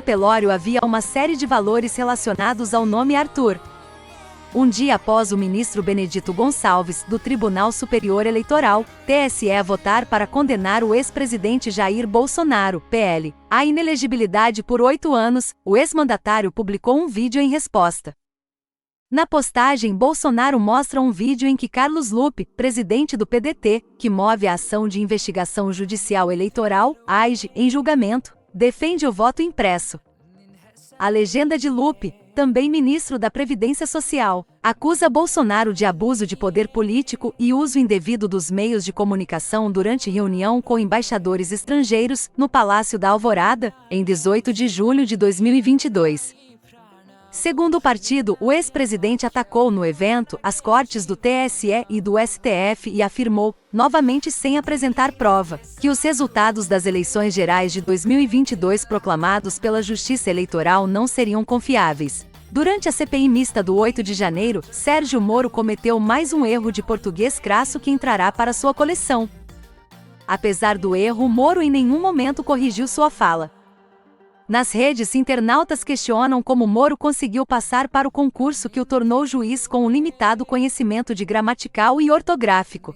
Pelório havia uma série de valores relacionados ao nome Arthur. Um dia após o ministro Benedito Gonçalves, do Tribunal Superior Eleitoral, TSE, votar para condenar o ex-presidente Jair Bolsonaro, PL, à inelegibilidade por 8 anos, o ex-mandatário publicou um vídeo em resposta. Na postagem, Bolsonaro mostra um vídeo em que Carlos Lupe, presidente do PDT, que move a ação de investigação judicial eleitoral, AIJ, em julgamento, defende o voto impresso. A legenda de Lupe, também ministro da Previdência Social, acusa Bolsonaro de abuso de poder político e uso indevido dos meios de comunicação durante reunião com embaixadores estrangeiros, no Palácio da Alvorada, em 18 de julho de 2022. Segundo o partido, o ex-presidente atacou no evento as cortes do TSE e do STF e afirmou, novamente sem apresentar prova, que os resultados das eleições gerais de 2022 proclamados pela Justiça Eleitoral não seriam confiáveis. Durante a CPI mista do 8 de janeiro, Sérgio Moro cometeu mais um erro de português crasso que entrará para sua coleção. Apesar do erro, Moro em nenhum momento corrigiu sua fala. Nas redes, internautas questionam como Moro conseguiu passar para o concurso que o tornou juiz com um limitado conhecimento de gramatical e ortográfico.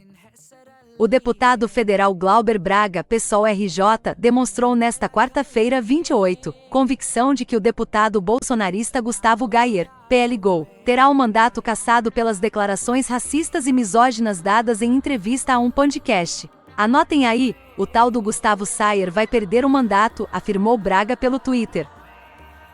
O deputado federal Glauber Braga, PSOL RJ, demonstrou nesta quarta-feira, 28, convicção de que o deputado bolsonarista Gustavo Gayer, PL-GO, terá o mandato cassado pelas declarações racistas e misóginas dadas em entrevista a um podcast. Anotem aí, o tal do Gustavo Sayer vai perder o mandato, afirmou Braga pelo Twitter.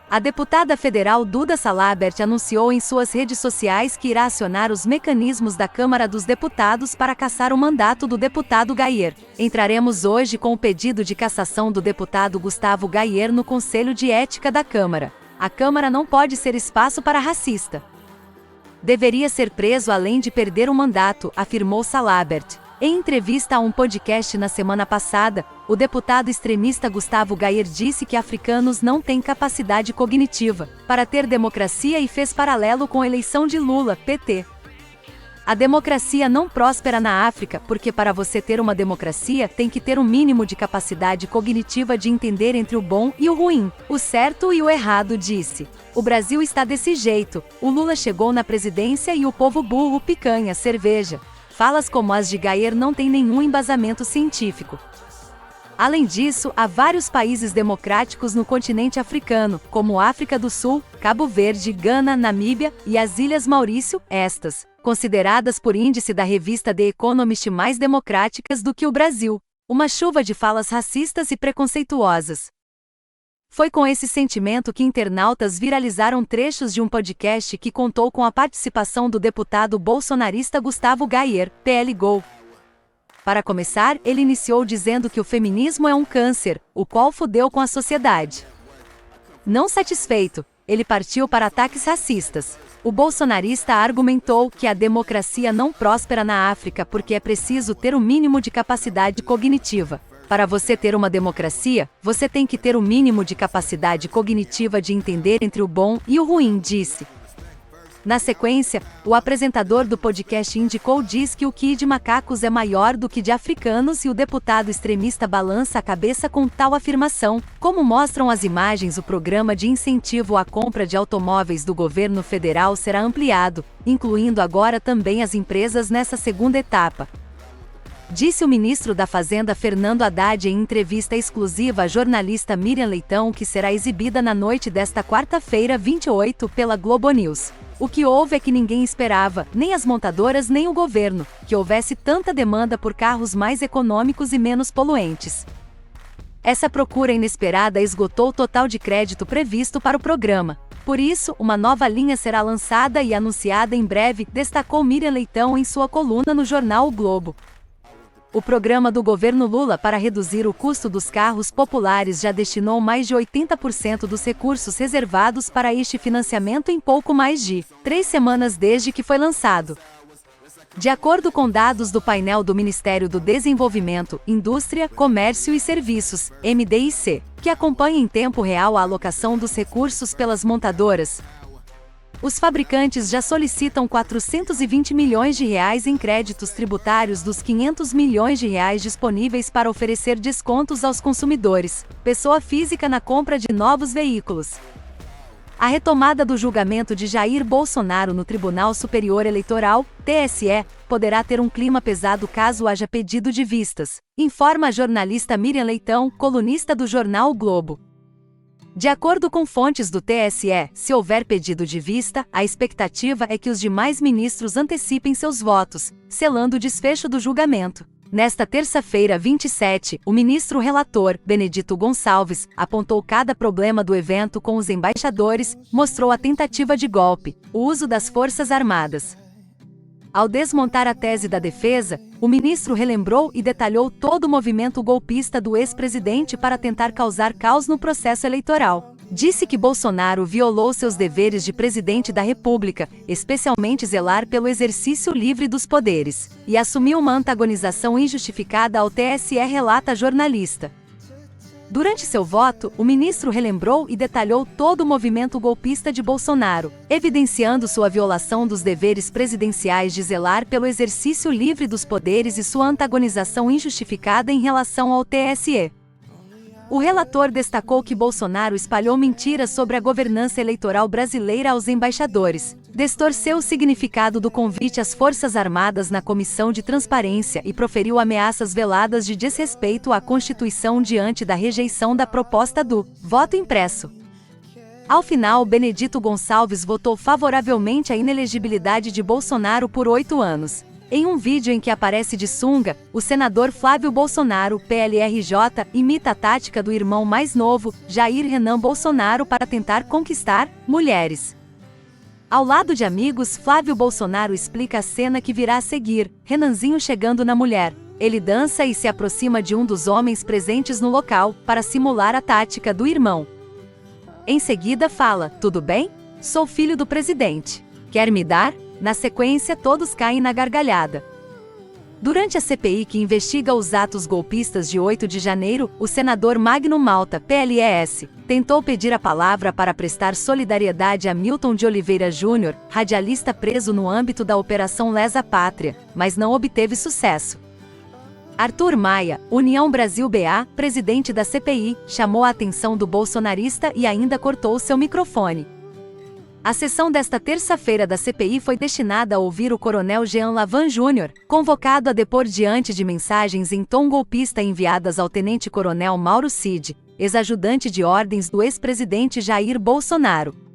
A deputada federal Duda Salabert anunciou em suas redes sociais que irá acionar os mecanismos da Câmara dos Deputados para cassar o mandato do deputado Gayer. Entraremos hoje com o pedido de cassação do deputado Gustavo Gayer no Conselho de Ética da Câmara. A Câmara não pode ser espaço para racista. Deveria ser preso além de perder o mandato, afirmou Salabert. Em entrevista a um podcast na semana passada, o deputado extremista Gustavo Gayer disse que africanos não têm capacidade cognitiva para ter democracia e fez paralelo com a eleição de Lula, PT. A democracia não próspera na África porque para você ter uma democracia tem que ter um mínimo de capacidade cognitiva de entender entre o bom e o ruim, o certo e o errado, disse. O Brasil está desse jeito, o Lula chegou na presidência e o povo burro, picanha, cerveja. Falas como as de Gayer não têm nenhum embasamento científico. Além disso, há vários países democráticos no continente africano, como África do Sul, Cabo Verde, Gana, Namíbia e as Ilhas Maurício, estas, consideradas por índice da revista The Economist mais democráticas do que o Brasil. Uma chuva de falas racistas e preconceituosas. Foi com esse sentimento que internautas viralizaram trechos de um podcast que contou com a participação do deputado bolsonarista Gustavo Gayer, PL-GO. Para começar, ele iniciou dizendo que o feminismo é um câncer, o qual fudeu com a sociedade. Não satisfeito, ele partiu para ataques racistas. O bolsonarista argumentou que a democracia não próspera na África porque é preciso ter o mínimo de capacidade cognitiva. Para você ter uma democracia, você tem que ter o mínimo de capacidade cognitiva de entender entre o bom e o ruim, disse. Na sequência, o apresentador do podcast diz que o QI de macacos é maior do que de africanos e o deputado extremista balança a cabeça com tal afirmação. Como mostram as imagens, o programa de incentivo à compra de automóveis do governo federal será ampliado, incluindo agora também as empresas nessa segunda etapa. Disse o ministro da Fazenda Fernando Haddad em entrevista exclusiva à jornalista Miriam Leitão que será exibida na noite desta quarta-feira, 28, pela Globo News. O que houve é que ninguém esperava, nem as montadoras nem o governo, que houvesse tanta demanda por carros mais econômicos e menos poluentes. Essa procura inesperada esgotou o total de crédito previsto para o programa. Por isso, uma nova linha será lançada e anunciada em breve, destacou Miriam Leitão em sua coluna no jornal O Globo. O programa do governo Lula para reduzir o custo dos carros populares já destinou mais de 80% dos recursos reservados para este financiamento em pouco mais de 3 semanas desde que foi lançado. De acordo com dados do painel do Ministério do Desenvolvimento, Indústria, Comércio e Serviços, MDIC, que acompanha em tempo real a alocação dos recursos pelas montadoras, Os fabricantes já solicitam 420 milhões de reais em créditos tributários dos 500 milhões de reais disponíveis para oferecer descontos aos consumidores, pessoa física na compra de novos veículos. A retomada do julgamento de Jair Bolsonaro no Tribunal Superior Eleitoral, TSE, poderá ter um clima pesado caso haja pedido de vistas, informa a jornalista Miriam Leitão, colunista do jornal O Globo. De acordo com fontes do TSE, se houver pedido de vista, a expectativa é que os demais ministros antecipem seus votos, selando o desfecho do julgamento. Nesta terça-feira, 27, o ministro relator, Benedito Gonçalves, apontou cada problema do evento com os embaixadores, mostrou a tentativa de golpe, o uso das Forças Armadas. Ao desmontar a tese da defesa, o ministro relembrou e detalhou todo o movimento golpista do ex-presidente para tentar causar caos no processo eleitoral. Disse que Bolsonaro violou seus deveres de presidente da República, especialmente zelar pelo exercício livre dos poderes, e assumiu uma antagonização injustificada ao TSE, relata a jornalista. Durante seu voto, o ministro relembrou e detalhou todo o movimento golpista de Bolsonaro, evidenciando sua violação dos deveres presidenciais de zelar pelo exercício livre dos poderes e sua antagonização injustificada em relação ao TSE. O relator destacou que Bolsonaro espalhou mentiras sobre a governança eleitoral brasileira aos embaixadores, distorceu o significado do convite às Forças Armadas na Comissão de Transparência e proferiu ameaças veladas de desrespeito à Constituição diante da rejeição da proposta do voto impresso. Ao final, Benedito Gonçalves votou favoravelmente à inelegibilidade de Bolsonaro por 8 anos. Em um vídeo em que aparece de sunga, o senador Flávio Bolsonaro, PLRJ, imita a tática do irmão mais novo, Jair Renan Bolsonaro, para tentar conquistar mulheres. Ao lado de amigos, Flávio Bolsonaro explica a cena que virá a seguir, Renanzinho chegando na mulher. Ele dança e se aproxima de um dos homens presentes no local, para simular a tática do irmão. Em seguida fala, tudo bem? Sou filho do presidente. Quer me dar? Na sequência, todos caem na gargalhada. Durante a CPI que investiga os atos golpistas de 8 de janeiro, o senador Magno Malta, PLES, tentou pedir a palavra para prestar solidariedade a Milton de Oliveira Júnior, radialista preso no âmbito da Operação Lesa Pátria, mas não obteve sucesso. Arthur Maia, União Brasil BA, presidente da CPI, chamou a atenção do bolsonarista e ainda cortou seu microfone. A sessão desta terça-feira da CPI foi destinada a ouvir o coronel Jean Lavan Júnior, convocado a depor diante de mensagens em tom golpista enviadas ao tenente-coronel Mauro Cid, ex-ajudante de ordens do ex-presidente Jair Bolsonaro.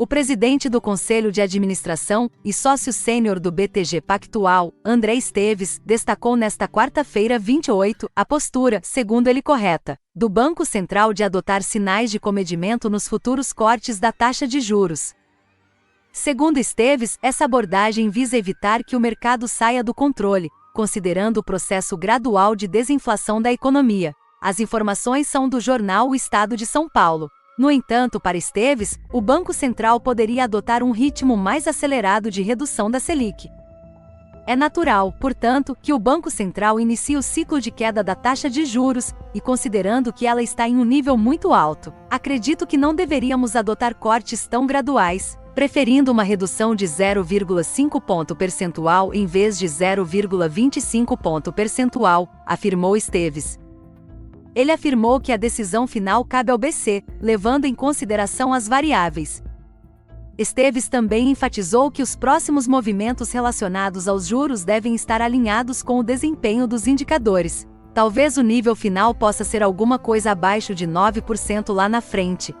O presidente do Conselho de Administração e sócio sênior do BTG Pactual, André Esteves, destacou nesta quarta-feira 28 a postura, segundo ele correta, do Banco Central de adotar sinais de comedimento nos futuros cortes da taxa de juros. Segundo Esteves, essa abordagem visa evitar que o mercado saia do controle, considerando o processo gradual de desinflação da economia. As informações são do jornal O Estado de São Paulo. No entanto, para Esteves, o Banco Central poderia adotar um ritmo mais acelerado de redução da Selic. É natural, portanto, que o Banco Central inicie o ciclo de queda da taxa de juros, e considerando que ela está em um nível muito alto, acredito que não deveríamos adotar cortes tão graduais, preferindo uma redução de 0,5 ponto percentual em vez de 0,25 ponto percentual, afirmou Esteves. Ele afirmou que a decisão final cabe ao BC, levando em consideração as variáveis. Esteves também enfatizou que os próximos movimentos relacionados aos juros devem estar alinhados com o desempenho dos indicadores. Talvez o nível final possa ser alguma coisa abaixo de 9% lá na frente,